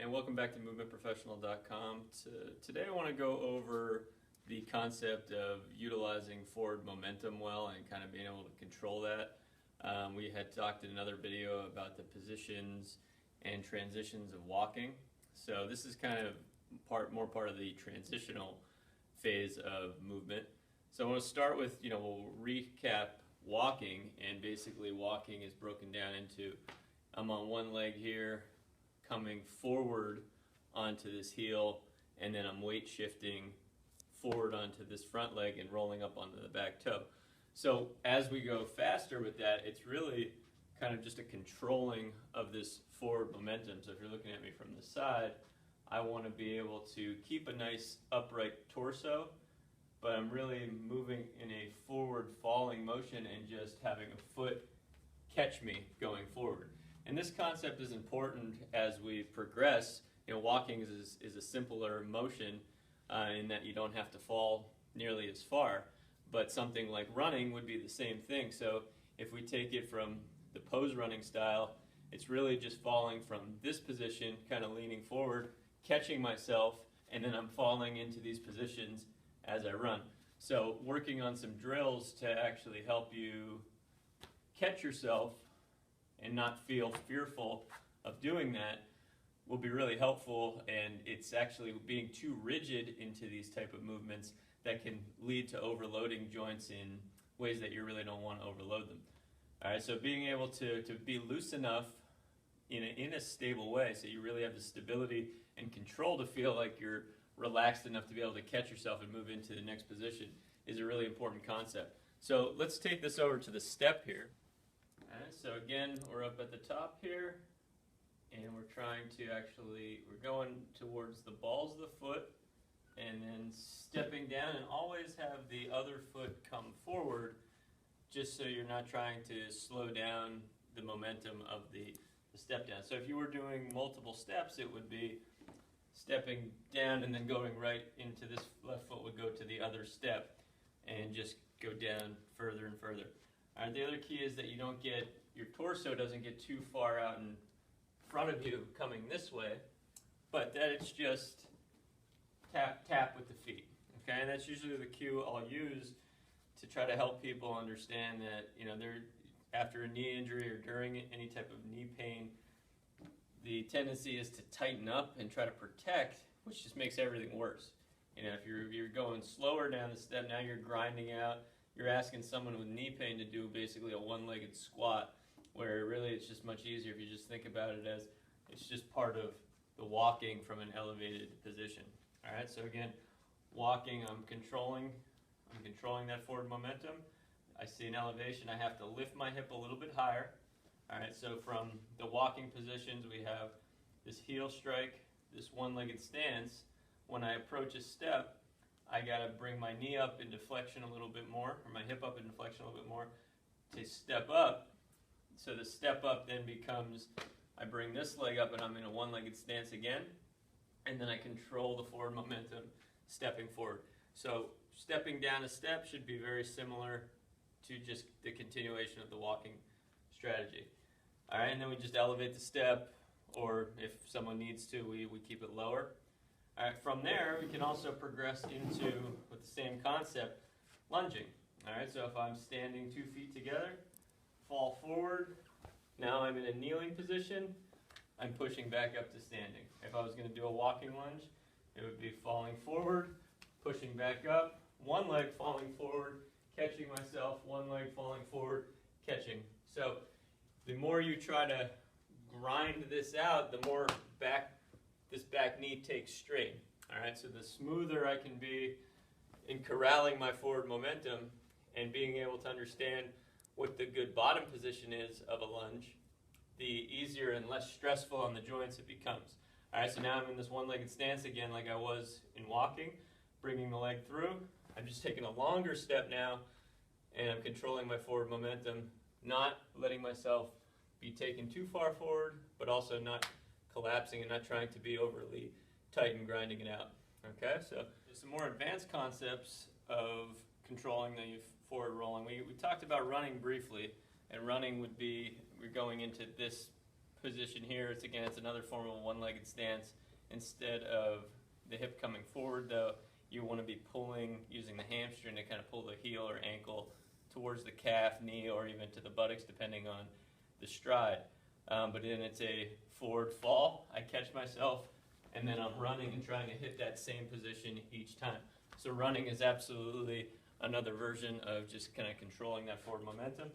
And welcome back to movementprofessional.com. Today I want to go over the concept of utilizing forward momentum well and kind of being able to control that. We had talked in another video about the positions and transitions of walking. So this is kind of more part of the transitional phase of movement. So I want to start with, we'll recap walking, and basically walking is broken down into I'm on one leg here, coming forward onto this heel, and then I'm weight shifting forward onto this front leg and rolling up onto the back toe. So as we go faster with that, it's really kind of just a controlling of this forward momentum. So if you're looking at me from the side, I want to be able to keep a nice upright torso, but I'm really moving in a forward falling motion and just having a foot catch me going forward. And this concept is important as we progress. Walking is a simpler motion in that you don't have to fall nearly as far, but something like running would be the same thing. So if we take it from the pose running style, it's really just falling from this position, kind of leaning forward, catching myself, and then I'm falling into these positions as I run. So working on some drills to actually help you catch yourself and not feel fearful of doing that will be really helpful. And it's actually being too rigid into these type of movements that can lead to overloading joints in ways that you really don't want to overload them. All right, so being able to be loose enough in a stable way so you really have the stability and control to feel like you're relaxed enough to be able to catch yourself and move into the next position is a really important concept. So let's take this over to the step here. Alright, so again, we're up at the top here, and we're going towards the balls of the foot, and then stepping down, and always have the other foot come forward, just so you're not trying to slow down the momentum of the step down. So if you were doing multiple steps, it would be stepping down and then going right into this left foot would go to the other step, and just go down further and further. All right, the other key is that your torso doesn't get too far out in front of you coming this way, but that it's just tap with the feet. Okay, and that's usually the cue I'll use to try to help people understand that they're after a knee injury or during any type of knee pain, the tendency is to tighten up and try to protect, which just makes everything worse. If you're going slower down the step, now you're grinding out. You're asking someone with knee pain to do basically a one-legged squat, where really it's just much easier if you just think about it as it's just part of the walking from an elevated position. All right, so again, walking, I'm controlling that forward momentum. I see an elevation, I have to lift my hip a little bit higher. All right, so from the walking positions, we have this heel strike, this one-legged stance. When I approach a step, I gotta bring my knee up into flexion a little bit more, or my hip up into flexion a little bit more to step up. So the step up then becomes, I bring this leg up and I'm in a one-legged stance again, and then I control the forward momentum stepping forward. So stepping down a step should be very similar to just the continuation of the walking strategy. All right, and then we just elevate the step, or if someone needs to, we keep it lower. All right, from there, we can also progress into, with the same concept, lunging. All right, so if I'm standing 2 feet together, fall forward, now I'm in a kneeling position, I'm pushing back up to standing. If I was going to do a walking lunge, it would be falling forward, pushing back up, one leg falling forward, catching myself, one leg falling forward, catching. So the more you try to grind this out, the more this back knee takes strain. All right, so the smoother I can be in corralling my forward momentum and being able to understand what the good bottom position is of a lunge, the easier and less stressful on the joints it becomes. All right, so now I'm in this one-legged stance again like I was in walking, bringing the leg through. I'm just taking a longer step now, and I'm controlling my forward momentum, not letting myself be taken too far forward, but also not collapsing and not trying to be overly tight and grinding it out. Okay, so there's some more advanced concepts of controlling the forward rolling. We talked about running briefly, and running would be, we're going into this position here, it's another form of one-legged stance. Instead of the hip coming forward though, you want to be pulling, using the hamstring to kind of pull the heel or ankle towards the calf, knee, or even to the buttocks depending on the stride. But then it's a forward fall. I catch myself and then I'm running and trying to hit that same position each time. So running is absolutely another version of just kind of controlling that forward momentum.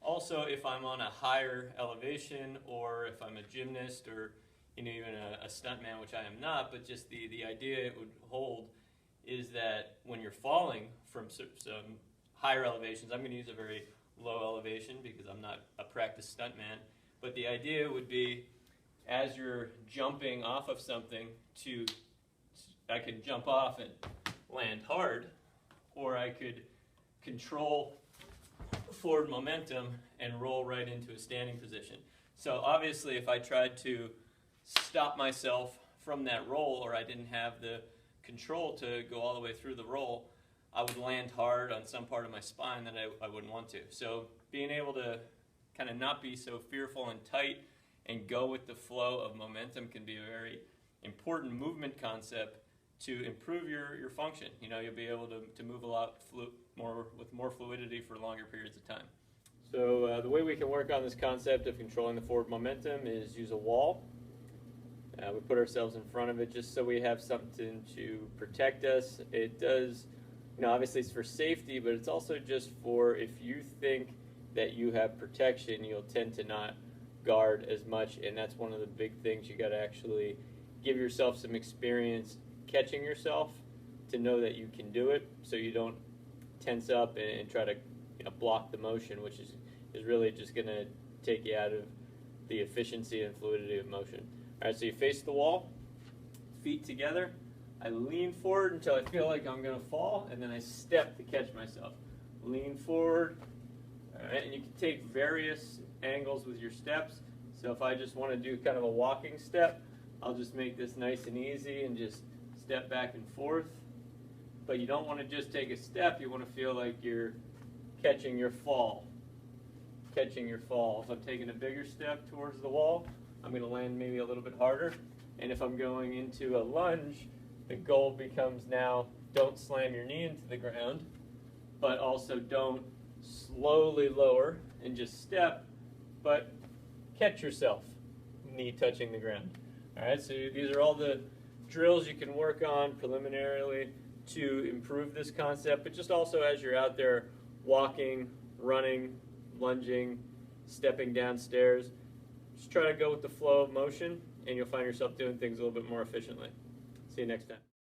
Also, if I'm on a higher elevation, or if I'm a gymnast, or even a stuntman, which I am not, but just the idea it would hold is that when you're falling from some higher elevations, I'm going to use a very low elevation because I'm not a practiced stuntman, but the idea would be as you're jumping off of something I could jump off and land hard, or I could control forward momentum and roll right into a standing position. So obviously if I tried to stop myself from that roll, or I didn't have the control to go all the way through the roll, I would land hard on some part of my spine that I wouldn't want to. So being able to kind of not be so fearful and tight and go with the flow of momentum can be a very important movement concept to improve your function. You'll be able to move a lot with more fluidity for longer periods of time. So the way we can work on this concept of controlling the forward momentum is use a wall. We put ourselves in front of it just so we have something to protect us. It does, obviously it's for safety, but it's also just for if you think that you have protection, you'll tend to not guard as much, and that's one of the big things. You got to actually give yourself some experience catching yourself to know that you can do it, so you don't tense up and try to block the motion, which is really just going to take you out of the efficiency and fluidity of motion. All right, so you face the wall, feet together. I lean forward until I feel like I'm going to fall, and then I step to catch myself. Lean forward. All right, and you can take various angles with your steps. So if I just want to do kind of a walking step, I'll just make this nice and easy and just step back and forth. But you don't want to just take a step. You want to feel like you're catching your fall. Catching your fall. If I'm taking a bigger step towards the wall, I'm going to land maybe a little bit harder. And if I'm going into a lunge, the goal becomes now don't slam your knee into the ground, but also don't slowly lower and just step, but catch yourself, knee touching the ground. All right, so these are all the drills you can work on preliminarily to improve this concept, but just also as you're out there walking, running, lunging, stepping downstairs, just try to go with the flow of motion and you'll find yourself doing things a little bit more efficiently. See you next time.